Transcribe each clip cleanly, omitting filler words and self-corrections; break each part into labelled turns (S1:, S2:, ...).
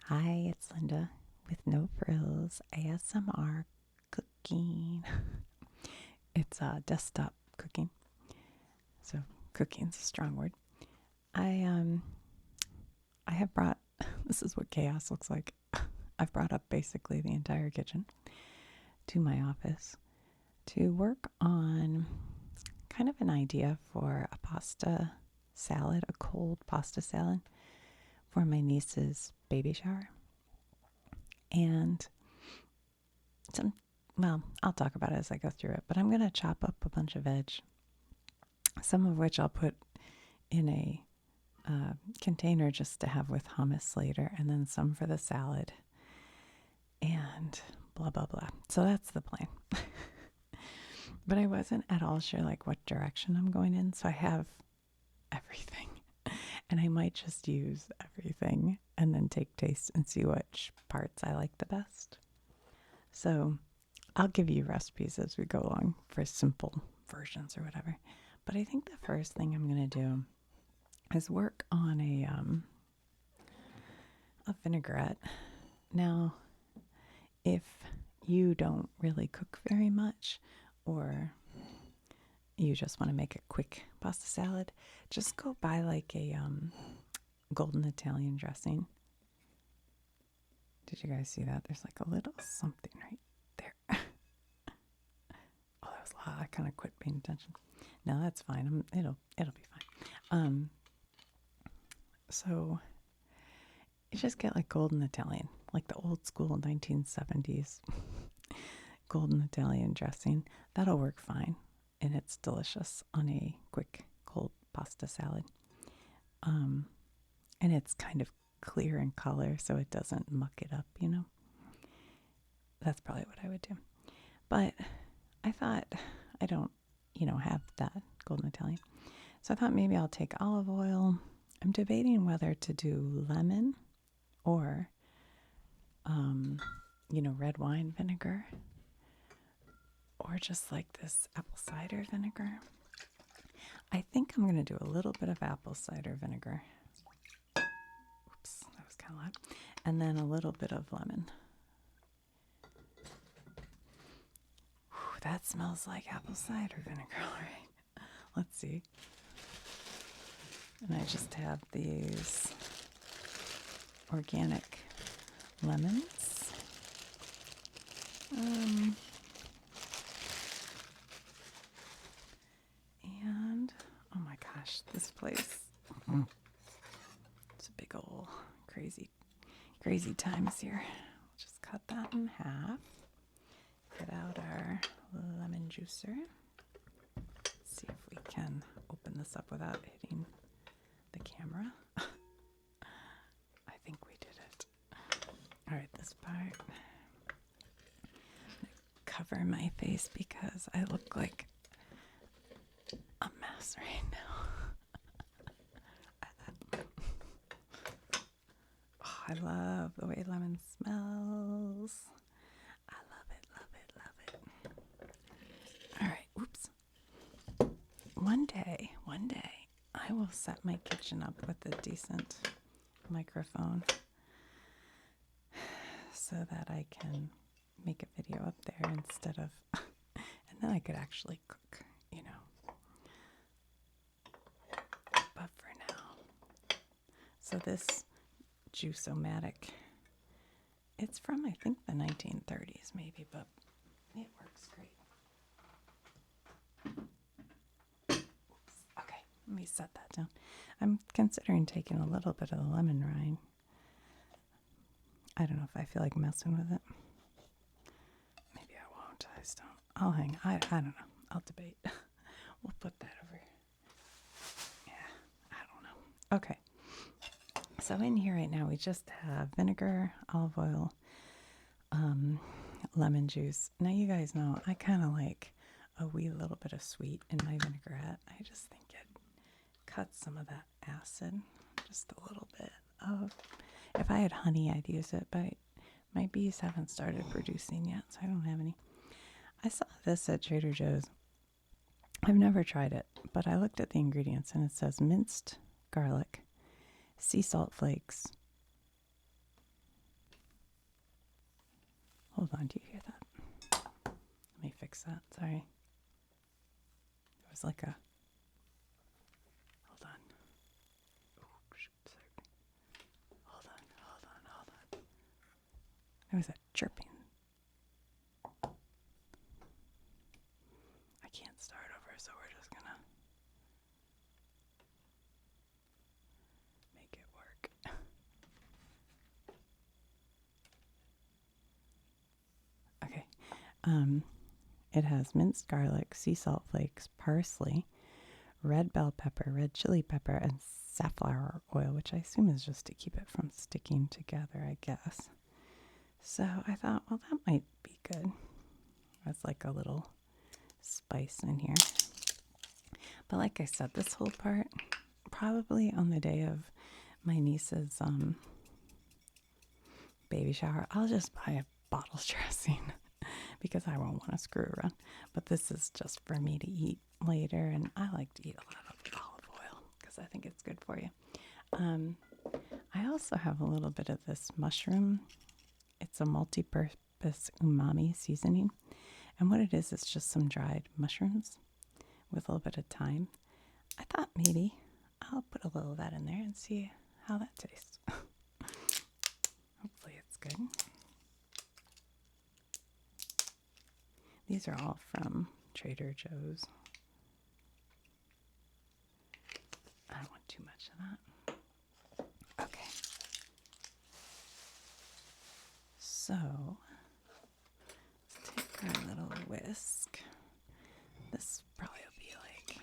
S1: Hi, it's Linda with No Frills ASMR Cooking. It's desktop cooking, so cooking's a strong word. I I have brought this is what chaos looks like. I've brought up basically the entire kitchen to my office to work on kind of an idea for a pasta salad, a cold pasta salad for my niece's baby shower. And I'll talk about it as I go through it, but I'm going to chop up a bunch of veg, some of which I'll put in a container just to have with hummus later, and then some for the salad, and blah, blah, blah. So that's the plan. But I wasn't at all sure like what direction I'm going in, so I have everything. And I might just use everything and then take taste and see which parts I like the best. So I'll give you recipes as we go along for simple versions or whatever. But I think the first thing I'm going to do is work on a vinaigrette. Now, if you don't really cook very much, or you just want to make a quick pasta salad, just go buy like a golden Italian dressing. Did you guys see that? There's like a little something right there. Oh, that was loud. I kind of quit paying attention. No, that's fine. It'll be fine. So you just get like golden Italian, like the old school 1970s golden Italian dressing. That'll work fine, and it's delicious on a quick cold pasta salad. And it's kind of clear in color, so it doesn't muck it up, you know. That's probably what I would do. But I thought I don't, have that golden Italian. So I thought maybe I'll take olive oil. I'm debating whether to do lemon or, red wine vinegar, or just like this apple cider vinegar. I think I'm going to do a little bit of apple cider vinegar. Oops, that was kind of loud. And then a little bit of lemon. Whew, that smells like apple cider vinegar, all right. Let's see. And I just have these organic lemons. And, oh my gosh, this place. It's a big old crazy times here. We'll just cut that in half. Get out our lemon juicer. See if we can open this up without hitting the camera. I think we did it. All right, this part. I'm gonna cover my face because I look like a mess right now. Oh, I love the way lemon smells. I love it, love it, love it. All right, oops. One day, I will set my kitchen up with a decent microphone so that I can make a video up there instead of, and then I could actually cook, But for now, so this Juice-O-Matic, it's from, I think, the 1930s maybe, but it works great. Okay, let me set that down. I'm considering taking a little bit of the lemon rind. I don't know if I feel like messing with it. Maybe I won't. I just don't. I'll hang. I don't know. I'll debate. We'll put that over here. Yeah, I don't know. Okay. So in here right now, we just have vinegar, olive oil, lemon juice. Now you guys know I kind of like a wee little bit of sweet in my vinaigrette. I just think it cuts some of that acid. Just a little bit of. If I had honey, I'd use it, but my bees haven't started producing yet, so I don't have any. I saw this at Trader Joe's. I've never tried it, but I looked at the ingredients and it says minced garlic, sea salt flakes, Hold on, do you hear that? Let me fix that. Sorry. It was like a. Hold on. Oh, sorry. Hold on. There was a chirping. I can't start over, so we're just gonna make it work. Okay. It has minced garlic, sea salt flakes, parsley, red bell pepper, red chili pepper, and safflower oil, which I assume is just to keep it from sticking together, I guess. So I thought, well, that might be good. That's like a little spice in here. But like I said, this whole part, probably on the day of my niece's baby shower, I'll just buy a bottle dressing because I won't want to screw around. But this is just for me to eat later, and I like to eat a lot of olive oil because I think it's good for you. I also have a little bit of this mushroom. It's a multi-purpose umami seasoning. And what it is just some dried mushrooms with a little bit of thyme. I thought maybe I'll put a little of that in there and see how that tastes. Hopefully it's good. These are all from Trader Joe's. I don't want too much of that. Okay. So, let's take our little whisk. This probably will be like...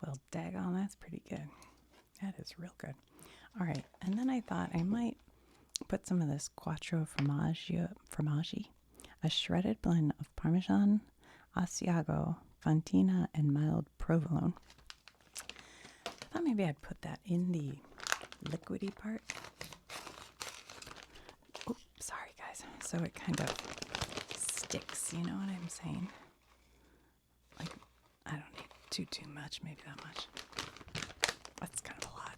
S1: Well, daggone, that's pretty good. That is real good. All right, and then I thought I might put some of this Quattro Formaggi, a shredded blend of Parmesan, Asiago, Fontina, and mild provolone. I thought maybe I'd put that in the liquidy part. Oh, sorry guys. So it kind of sticks, you know what I'm saying? Like, I don't need too much, maybe that much. That's kind of a lot.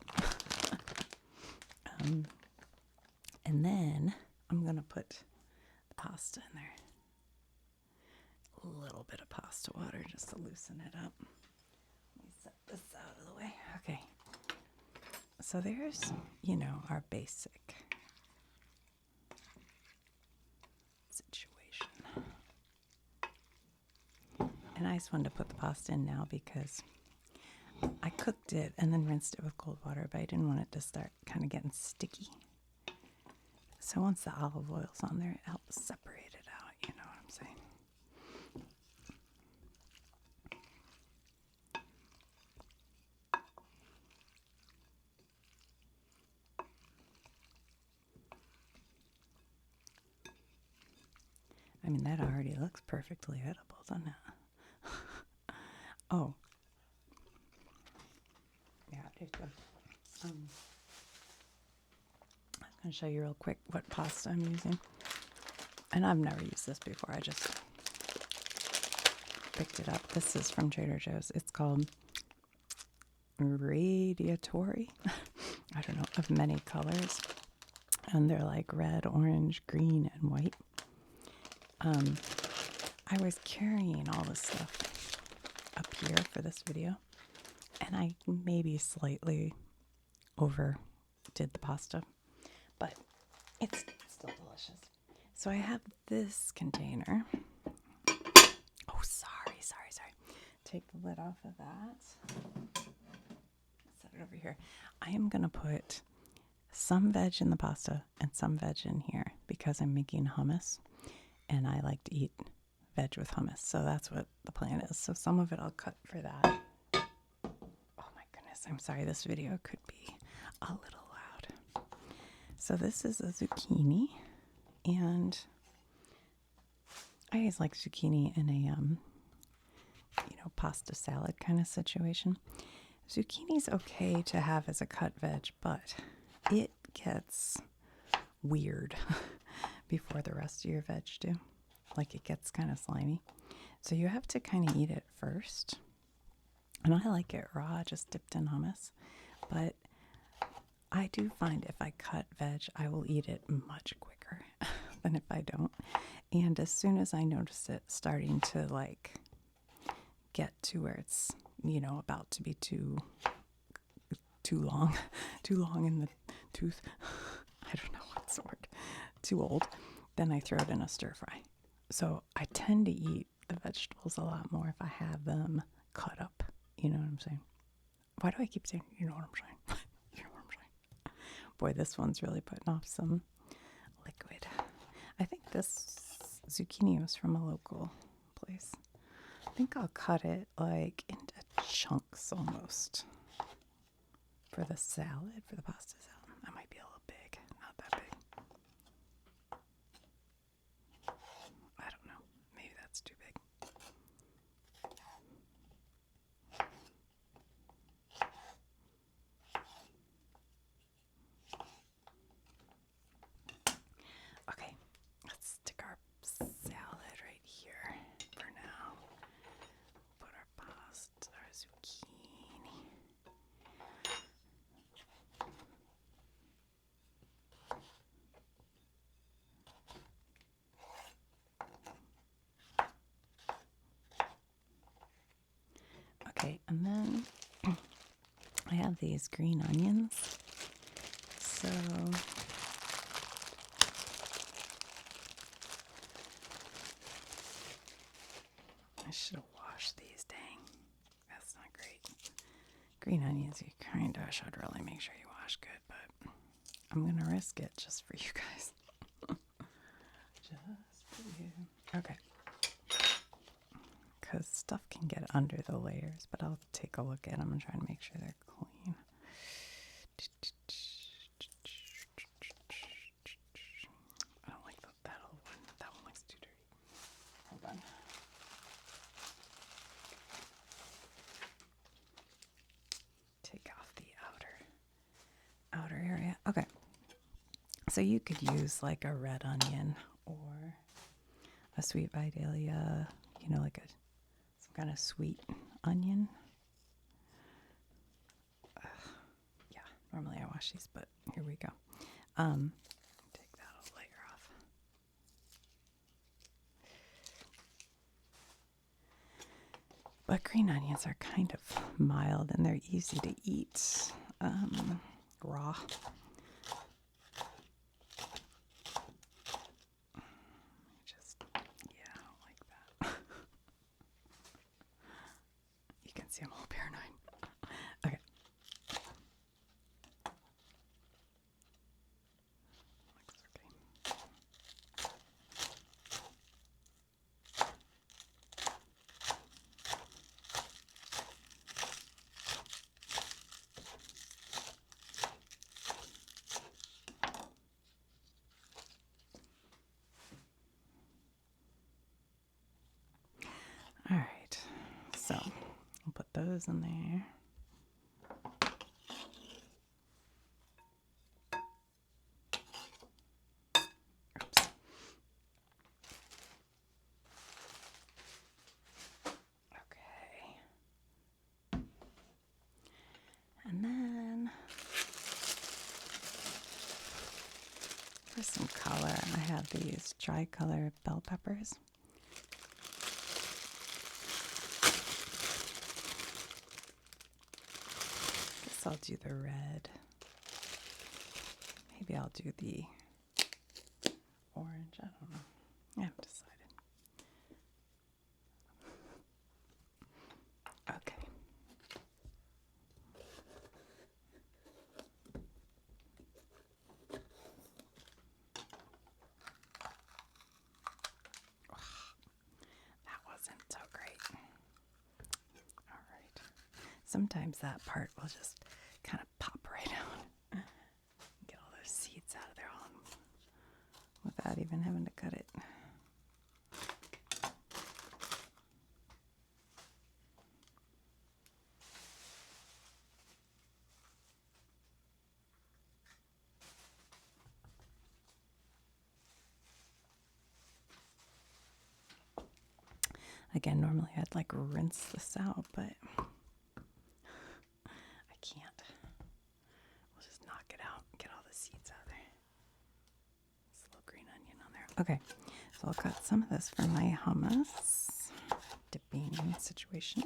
S1: And then I'm going to put the pasta in there. A little bit of pasta water just to loosen it up. Let me set this out of the way. Okay. So there's, our basic situation. And I just wanted to put the pasta in now because I cooked it and then rinsed it with cold water, but I didn't want it to start kind of getting sticky. So once the olive oil's on there, it helps separate it out, you know what I'm saying? I mean, that already looks perfectly edible, doesn't it? Oh. Yeah, it does. I'm going to show you real quick what pasta I'm using. And I've never used this before. I just picked it up. This is from Trader Joe's. It's called Radiatori. I don't know, of many colors. And they're like red, orange, green, and white. I was carrying all this stuff up here for this video, and I maybe slightly overdid the pasta, but it's still delicious. So I have this container. Oh, sorry. Take the lid off of that. Set it over here. I am going to put some veg in the pasta and some veg in here because I'm making hummus, and I like to eat veg with hummus. So that's what the plan is. So some of it I'll cut for that. Oh my goodness. I'm sorry. This video could be a little loud. So this is a zucchini, and I always like zucchini in a, pasta salad kind of situation. Zucchini's okay to have as a cut veg, but it gets weird before the rest of your veg do. Like it gets kind of slimy. So you have to kind of eat it first. And I like it raw, just dipped in hummus. But I do find if I cut veg, I will eat it much quicker than if I don't. And as soon as I notice it starting to like get to where it's, you know, about to be too long in the tooth, I don't know what's the word, too old, then I throw it in a stir fry. So I tend to eat the vegetables a lot more if I have them cut up. You know what I'm saying? Why do I keep saying, you know what I'm saying? You know what I'm saying? Boy, this one's really putting off some liquid. I think this zucchini was from a local place. I think I'll cut it like into chunks almost for the salad, for the pasta salad. That might be a little big, not that big. I don't know. Maybe that's too big. Okay, let's stick our salad right here for now. Put our pasta, our zucchini. Okay, and then I have these green onions. So I should have washed these, dang. That's not great. Green onions, you kind of should really make sure you wash good, but I'm going to risk it just for you guys. Just for you. Okay. Because stuff can get under the layers, but I'll take a look at them and try to make sure they're clean. I don't like that old one. That one looks too dirty. Hold on. Take off the outer area. Okay. So you could use like a red onion or a sweet Vidalia, you know, like some kind of sweet onion. Yeah, normally I wash these, but here we go. Take that whole layer off. But green onions are kind of mild and they're easy to eat raw. I don't like that. You can see I'm a little paranoid. Okay. Looks okay. All right, so I'll put those in there. Oops. Okay. And then for some color, I have these tri-color bell peppers. I'll do the red. Maybe I'll do the orange. I don't know. I haven't decided. Okay. That wasn't so great. All right. Sometimes that part will just kind of pop right out. Get all those seeds out of there without even having to cut it. Again, normally I'd like rinse this out, but I can't. We'll just knock it out, get all the seeds out there. This little green onion on there. Okay, so I'll cut some of this for my hummus dipping situation.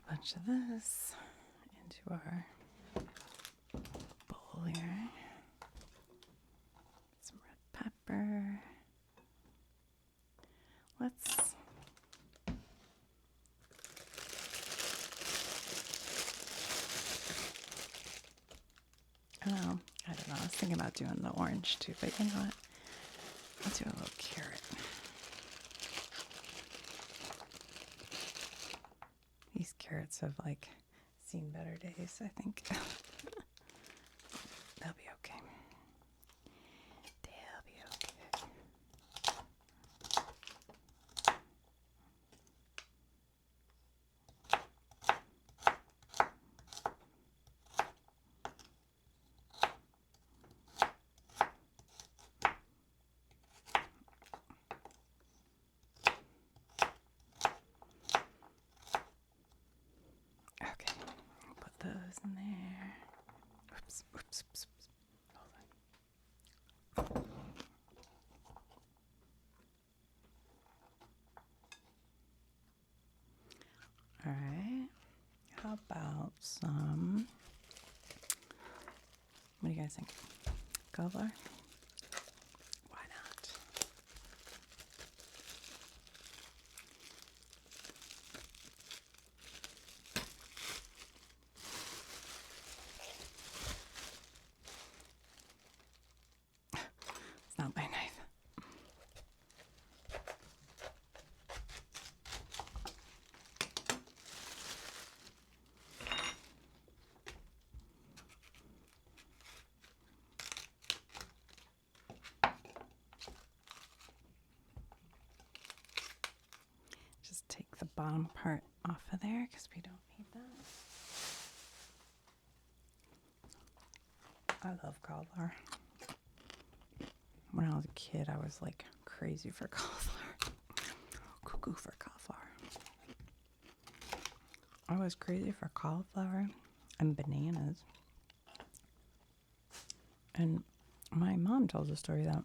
S1: Bunch of this into our bowl here. Some red pepper. Let's I don't know. I was thinking about doing the orange too, but you know what? I'll do a little carrot. These carrots have like seen better days, I think. They'll be okay. They'll be okay. Okay, put those in there. Oops, oops, oops, oops. Hold on. All right. How about some? What do you guys think? Cauliflower? Why not? It's not my knife. Just take the bottom part off of there because we don't need that. I love cauliflower. When I was a kid, I was like crazy for cauliflower. Cuckoo for cauliflower. I was crazy for cauliflower and bananas. And my mom tells a story that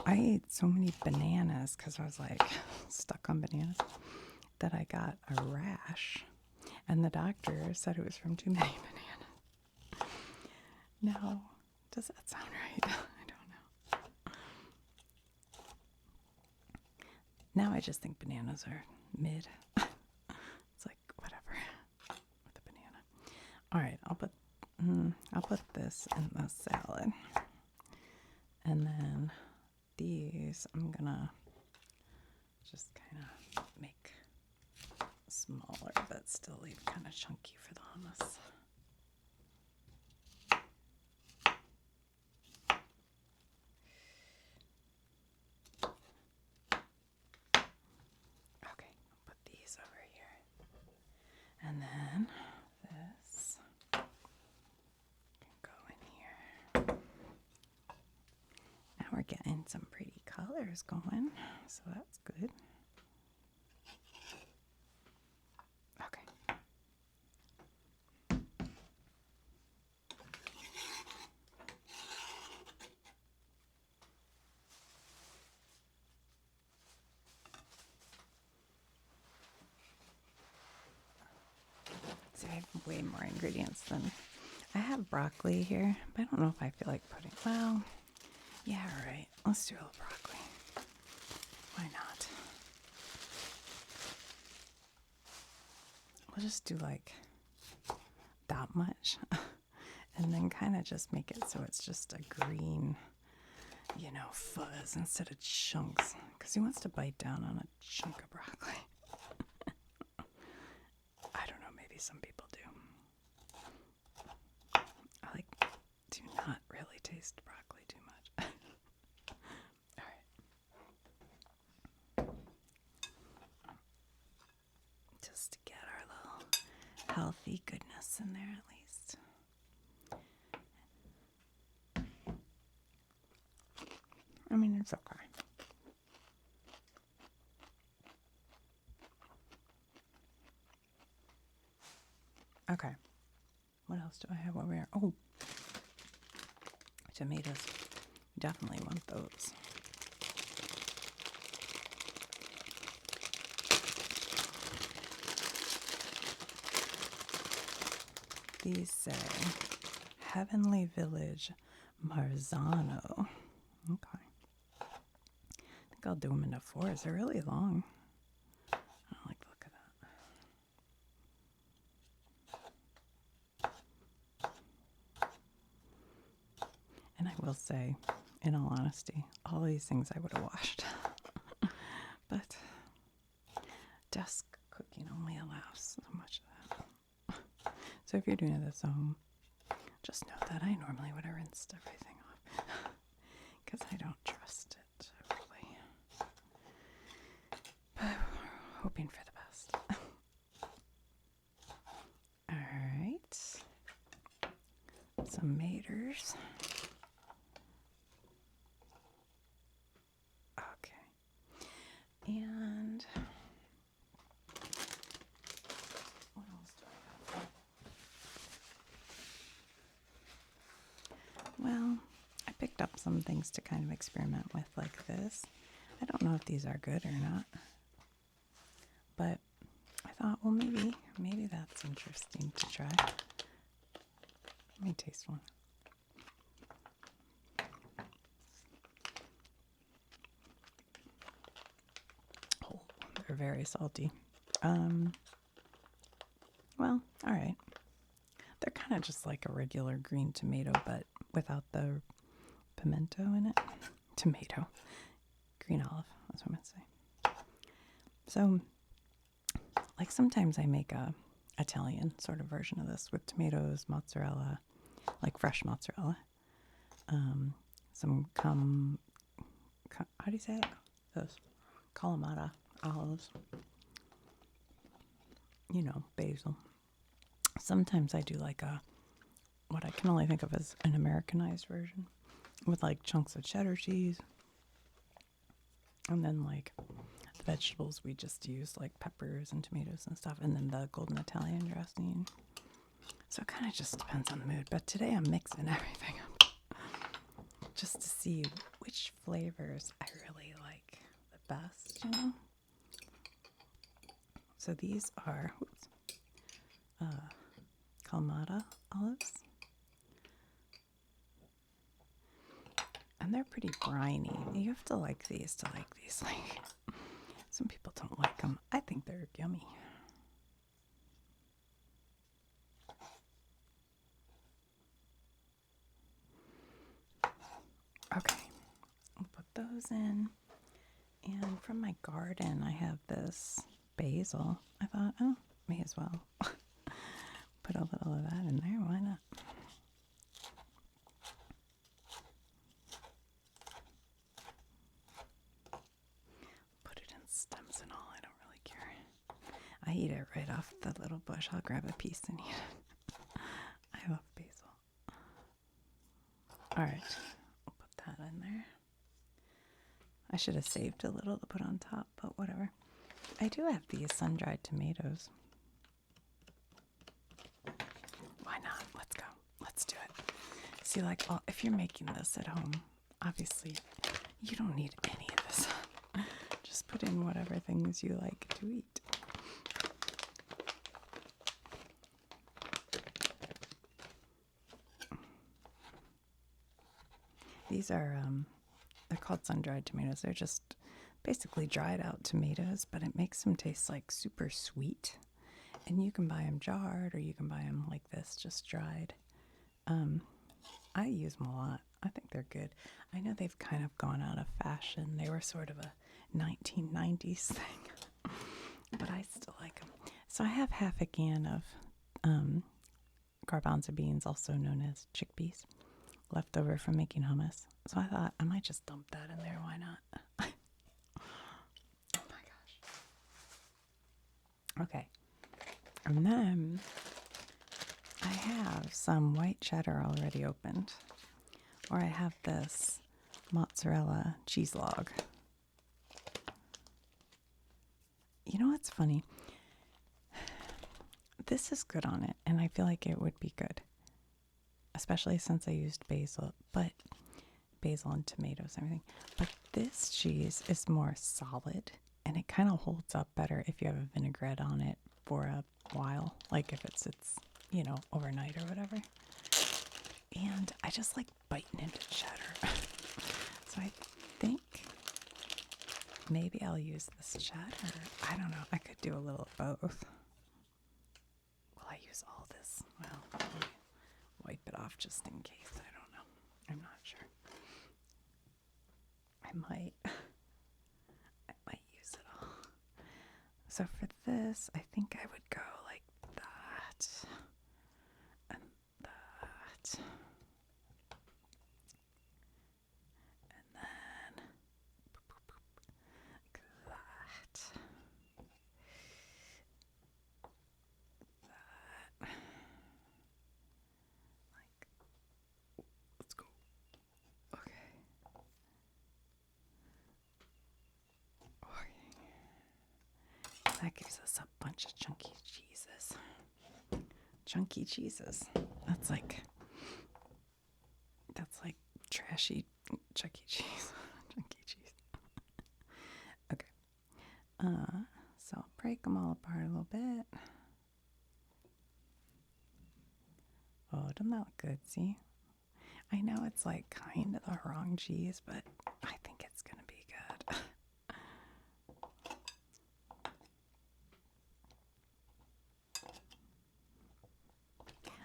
S1: I ate so many bananas because I was like stuck on bananas that I got a rash. And the doctor said it was from too many bananas. Now, does that sound right? I don't know. Now I just think bananas are mid. It's like whatever with the banana. All right, I'll put this in the salad, and then these I'm gonna just kind of make smaller, but still leave kind of chunky for the hummus. Okay, I'll put these over here. And then this can go in here. Now we're getting some pretty colors going, so that's good. Okay. See, I have way more ingredients than I have broccoli here, but I don't know if I feel like putting, well, yeah, all right. Let's do a little broccoli. Why not? We'll just do like that much and then kind of just make it so it's just a green fuzz instead of chunks, because he wants to bite down on a chunk of broccoli. I don't know, maybe some people do. I do not really taste broccoli too much. All right. Just to get our little healthy goodness in there at least. I mean, it's okay. Okay. What else do I have over here? Oh, tomatoes. Definitely want those. These say Heavenly Village Marzano. Okay. I think I'll do them into 4s. They're really long. I don't like the look of that. And I will say, in all honesty, all these things I would have washed. But desk cooking only allows so much of that. So if you're doing this at home, just know that I normally would have rinsed everything off. Because I don't trust it, really. But hoping for the best. Alright. Some maters. Okay. And what else do I have? Well, I picked up some things to kind of experiment with like this. I don't know if these are good or not. But I thought, well, maybe that's interesting to try. Let me taste one. Oh, they're very salty. Well, all right. They're kind of just like a regular green tomato, but without the pimento in it. Tomato. Green olive, that's what I'm going to say. So, like sometimes I make a Italian sort of version of this with tomatoes, mozzarella, like fresh mozzarella. Some how do you say it? Those Kalamata olives. Basil. Sometimes I do like what I can only think of as an Americanized version with like chunks of cheddar cheese. And then like the vegetables we just use like peppers and tomatoes and stuff. And then the golden Italian dressing. So it kind of just depends on the mood. But today I'm mixing everything up just to see which flavors I really like the best, So these are Kalamata olives. And they're pretty briny. You have to like these to like these. Like, some people don't like them. I think they're yummy. Okay, I'll put those in. And from my garden, I have this basil. I thought, oh, may as well put a little of that in there. Why not? Put it in stems and all. I don't really care. I eat it right off the little bush. I'll grab a piece and eat it. I love basil. All right, I'll put that in there. I should have saved a little to put on top, but whatever. I do have these sun-dried tomatoes. Why not? Let's go. Let's do it. See, like, if you're making this at home, obviously, you don't need any of this. Just put in whatever things you like to eat. These are, they're called sun-dried tomatoes. They're just basically dried out tomatoes, but it makes them taste like super sweet. And you can buy them jarred or you can buy them like this, just dried. I use them a lot. I think they're good. I know they've kind of gone out of fashion. They were sort of a 1990s thing, but I still like them. So I have half a can of garbanzo beans, also known as chickpeas, left over from making hummus. So I thought I might just dump that in there. Why not? Oh my gosh. Okay. And then I have some white cheddar already opened. Or I have this mozzarella cheese log. You know what's funny? This is good on it, and I feel like it would be good. Especially since I used basil and tomatoes and everything. But this cheese is more solid, and it kind of holds up better if you have a vinaigrette on it for a while. Like if it sits, overnight or whatever. And I just like biting into cheddar. So I think maybe I'll use this cheddar. I don't know. I could do a little of both. Will I use all this? Well, let me wipe it off just in case. I don't know. I'm not sure. I might use it all. So for this, I think I would go like that. And that. And then like that. That. Like, let's go. Okay. That gives us a bunch of chunky cheeses. Chunky cheeses. That's like trashy Chuck E. Cheese. Chunky cheese. Okay. So I'll break them all apart a little bit. Oh, doesn't that look good? See? I know it's like kind of the wrong cheese, but I think it's gonna be good.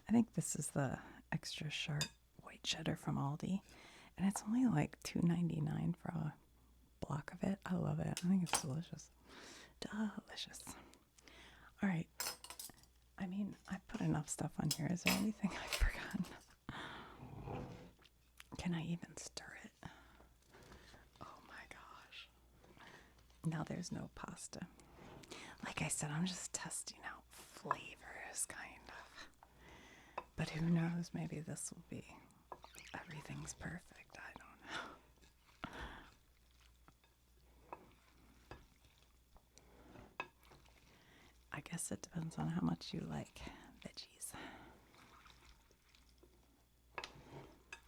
S1: I think this is the extra sharp white cheddar from Aldi, and it's only like $2.99 for a block of it. I love it. I think it's delicious. Delicious. All right. I mean, I put enough stuff on here. Is there anything I've forgotten? Can I even stir it? Oh my gosh. Now there's no pasta. Like I said, I'm just testing out flavors, kind of. But who knows? Maybe this will be everything's perfect. I don't know. I guess it depends on how much you like veggies.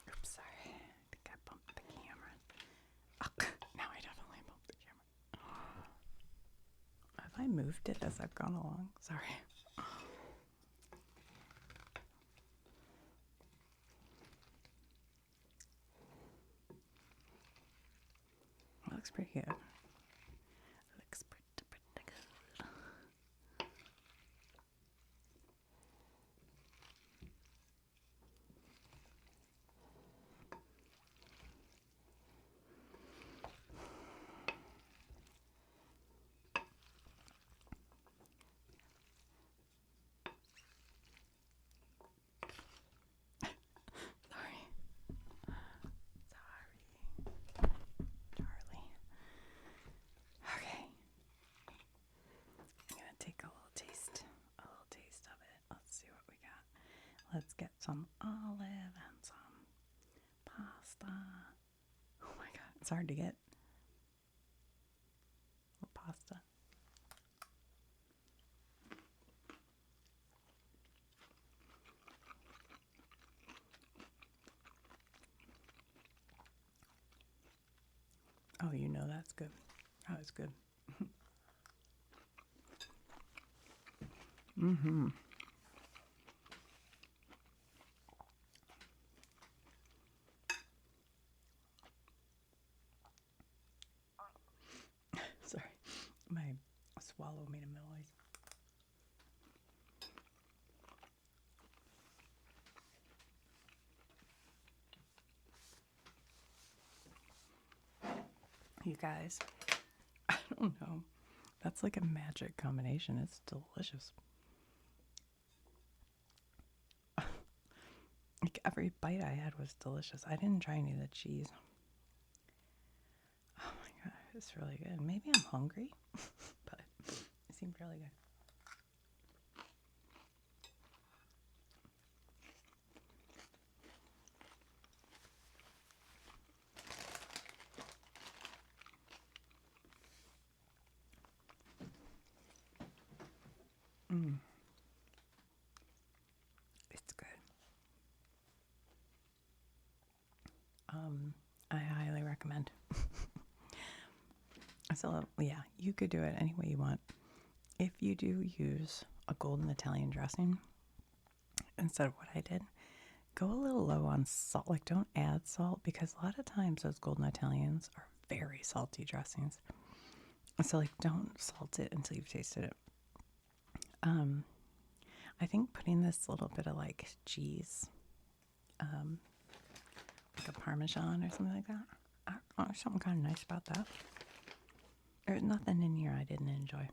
S1: Oops, sorry. I think I bumped the camera. Oh, now I definitely bumped the camera. Have I moved it as I've gone along? Sorry. It looks pretty good. Looks pretty good. Charlie. Okay. I'm gonna take a little taste of it. Let's see what we got. Let's get some olive and some pasta. Oh my god, it's hard to get pasta. Oh, you know that's good. Oh, it's good. Mm-hmm. Sorry, my swallow made a noise. guys. I don't know. That's like a magic combination. It's delicious. Like every bite I had was delicious. I didn't try any of the cheese. Oh my god, it's really good. Maybe I'm hungry, but it seemed really good. It's good. I highly recommend. So yeah, you could do it any way you want. If you do use a golden Italian dressing instead of what I did, go a little low on salt. Like, don't add salt because a lot of times those golden Italians are very salty dressings. So like, don't salt it until you've tasted it. I think putting this little bit of like cheese, like a Parmesan or something like that. I don't know, there's something kind of nice about that. There's nothing in here I didn't enjoy.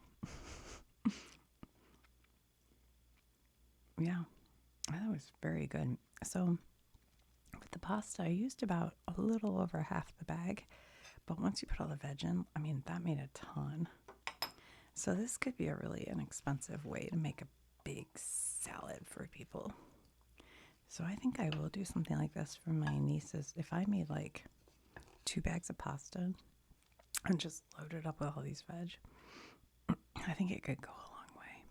S1: Yeah, that was very good. So with the pasta, I used about a little over half the bag, but once you put all the veg in, I mean, that made a ton. So this could be a really inexpensive way to make a big salad for people. So I think I will do something like this for my nieces. If I made like 2 bags of pasta and just load it up with all these veg, I think it could go a long way.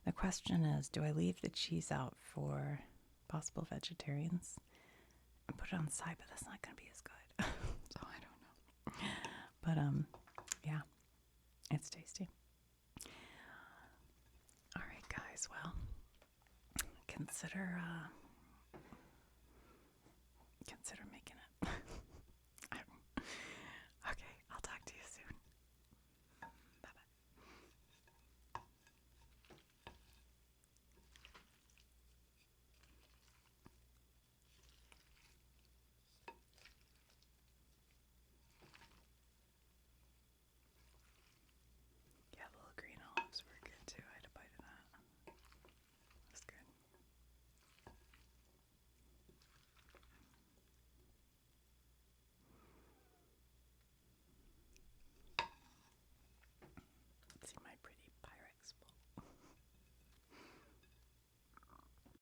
S1: The question is, do I leave the cheese out for possible vegetarians and put it on the side? But that's not going to be as good. So I don't know. But yeah, it's tasty. All right, guys. Well, consider